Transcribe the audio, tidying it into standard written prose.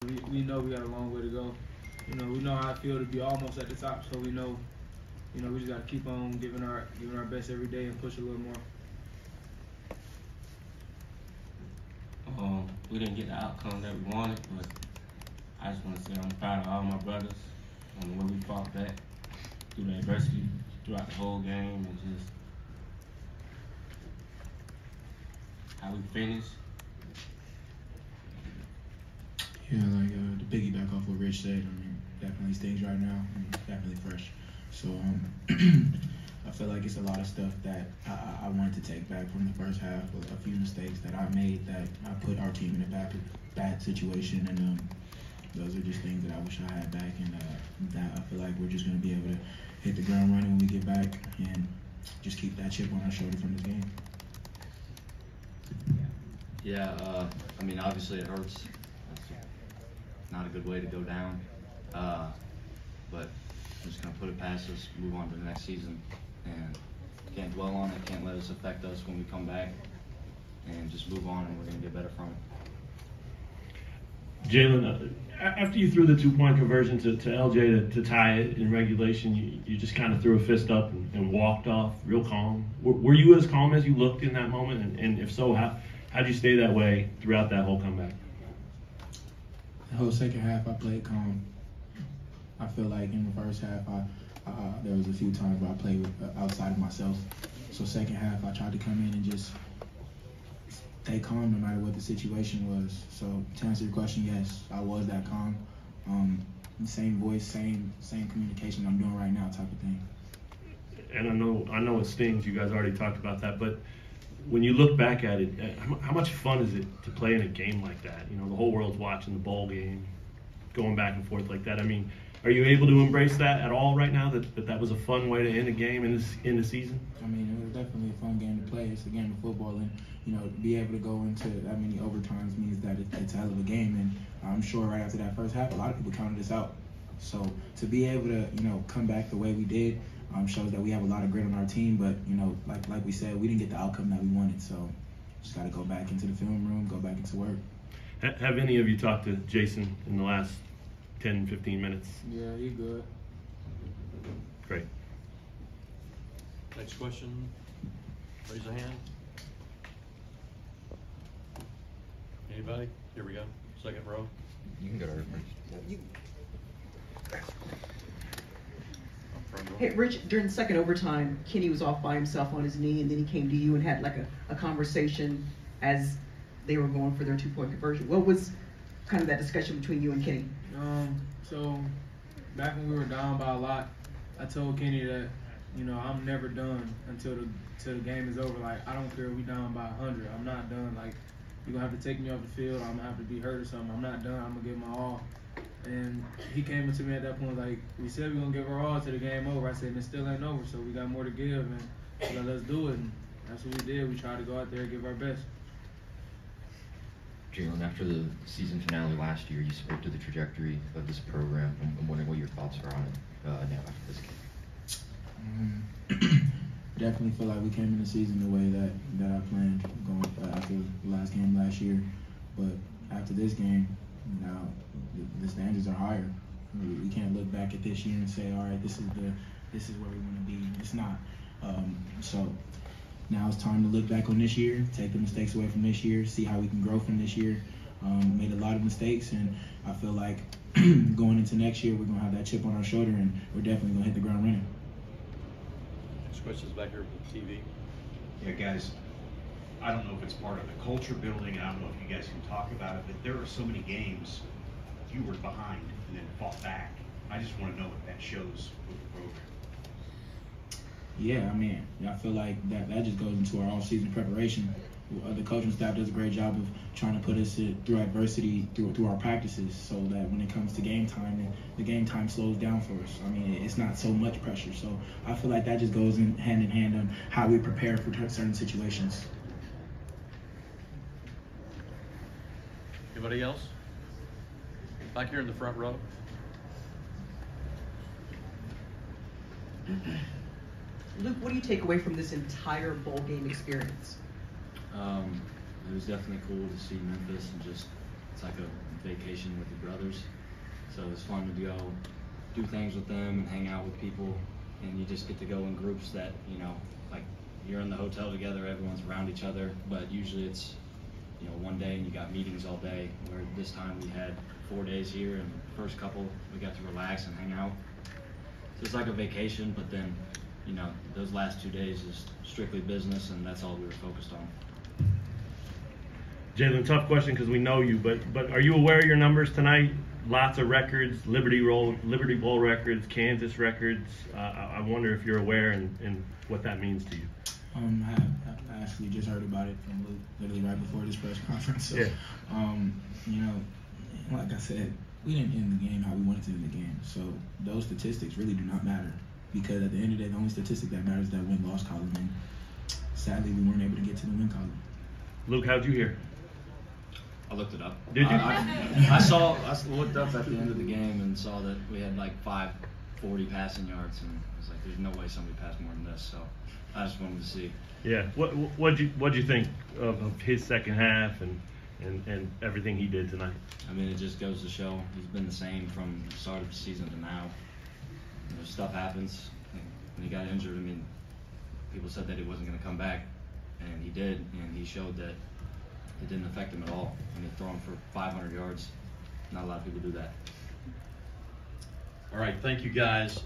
We know we got a long way to go. We know how I feel to be almost at the top, so we know, we just got to keep on giving our best every day and push a little more. We didn't get the outcome that we wanted, but I just want to say I'm proud of all my brothers on the way we fought back through the adversity throughout the whole game and just how we finished. Yeah, like to piggyback off what Rich said, definitely stings right now. Definitely fresh. So I feel like it's a lot of stuff that I wanted to take back from the first half. A few mistakes that I made that I put our team in a bad situation, and those are just things that I wish I had back. And that I feel like we're just going to be able to hit the ground running when we get back and just keep that chip on our shoulder from this game. Yeah, obviously it hurts. That's not a good way to go down. But I'm just going to put it past us, move on to the next season, and can't dwell on it, can't let us affect us when we come back, and just move on, and we're going to get better from it. Jalen, after you threw the 2-point conversion to LJ to tie it in regulation, you just kind of threw a fist up and walked off real calm. Were you as calm as you looked in that moment? And if so, how'd you stay that way throughout that whole comeback? The whole second half, I played calm. I feel like in the first half, there was a few times where I played outside of myself. So second half, I tried to come in and just stay calm no matter what the situation was. So to answer your question, yes, I was that calm. Same voice, same communication I'm doing right now type of thing. And I know it stings. You guys already talked about that, but when you look back at it, how much fun is it to play in a game like that? The whole world's watching the bowl game, going back and forth like that. Are you able to embrace that at all right now? That was a fun way to end a game in the season. It was definitely a fun game to play. It's a game of football, and to be able to go into that many overtimes means that it's a hell of a game. And I'm sure right after that first half, a lot of people counted us out. So to be able to come back the way we did shows that we have a lot of grit on our team. But like we said, we didn't get the outcome that we wanted. So just got to go back into the film room, go back into work. Have any of you talked to Jason in the last 10, 15 minutes? Yeah, he good. Great. Next question. Raise a hand. Anybody? Here we go. Second row. You can go to her first. Hey, Rich, during the second overtime, Kenny was off by himself on his knee, and then he came to you and had like a conversation as they were going for their 2-point conversion. What was kind of that discussion between you and Kenny? So back when we were down by a lot, I told Kenny that, I'm never done until the game is over. Like, I don't care if we down by 100. I'm not done. Like, you're going to have to take me off the field. I'm going to have to be hurt or something. I'm not done. I'm going to give my all. And he came to me at that point like, we said we're going to give our all to the game over. I said, and it still ain't over, so we got more to give, and let's do it. And that's what we did. We tried to go out there and give our best. Jalen, after the season finale last year, you spoke to the trajectory of this program. I'm wondering what your thoughts are on it now after this game. Definitely feel like we came in the season the way that I planned going after the last game last year. But after this game, now the standards are higher. We can't look back at this year and say, all right, this is where we want to be. It's not. So now it's time to look back on this year, take the mistakes away from this year, see how we can grow from this year. Made a lot of mistakes, and I feel like going into next year, we're going to have that chip on our shoulder, and we're definitely going to hit the ground running. Next question's back here with TV. Yeah, guys, I don't know if it's part of the culture building, and I don't know if you guys can talk about it, but there are so many games you were behind and then fought back. I just want to know what that shows with the program. Yeah, I feel like that just goes into our off-season preparation. The coaching staff does a great job of trying to put us through adversity through our practices, so that when it comes to game time, the game time slows down for us. It's not so much pressure. So I feel like that just goes hand in hand on how we prepare for certain situations. Anybody else? Back here in the front row. Luke, what do you take away from this entire bowl game experience? It was definitely cool to see Memphis and just it's like a vacation with your brothers. So it's fun to go do things with them and hang out with people, and you just get to go in groups that, you know, like you're in the hotel together, everyone's around each other, but usually it's, you know, one day and you got meetings all day, where this time we had 4 days here, and the first couple we got to relax and hang out. So it's like a vacation, but then, you know, those last 2 days is strictly business, and that's all we were focused on. Jalen, tough question because we know you, but are you aware of your numbers tonight? Lots of records, Liberty Bowl records, Kansas records. I wonder if you're aware and what that means to you. I actually just heard about it from Luke literally right before this press conference. So, yeah. You know, like I said, we didn't end the game how we wanted to end the game. So those statistics really do not matter, because at the end of the day, the only statistic that matters is that win-loss column. And sadly, we weren't able to get to the win column. Luke, how'd you hear? I looked it up. Did you? I looked up at the end of the game and saw that we had like 540 passing yards, and I was like, there's no way somebody passed more than this. So I just wanted to see. Yeah. What'd you think of his second half and everything he did tonight? I mean, it just goes to show he's been the same from the start of the season to now. You know, stuff happens. When he got injured, I mean, people said that he wasn't going to come back, and he did, and he showed that it didn't affect him at all. I mean, throwing for 500 yards, not a lot of people do that. All right, thank you guys.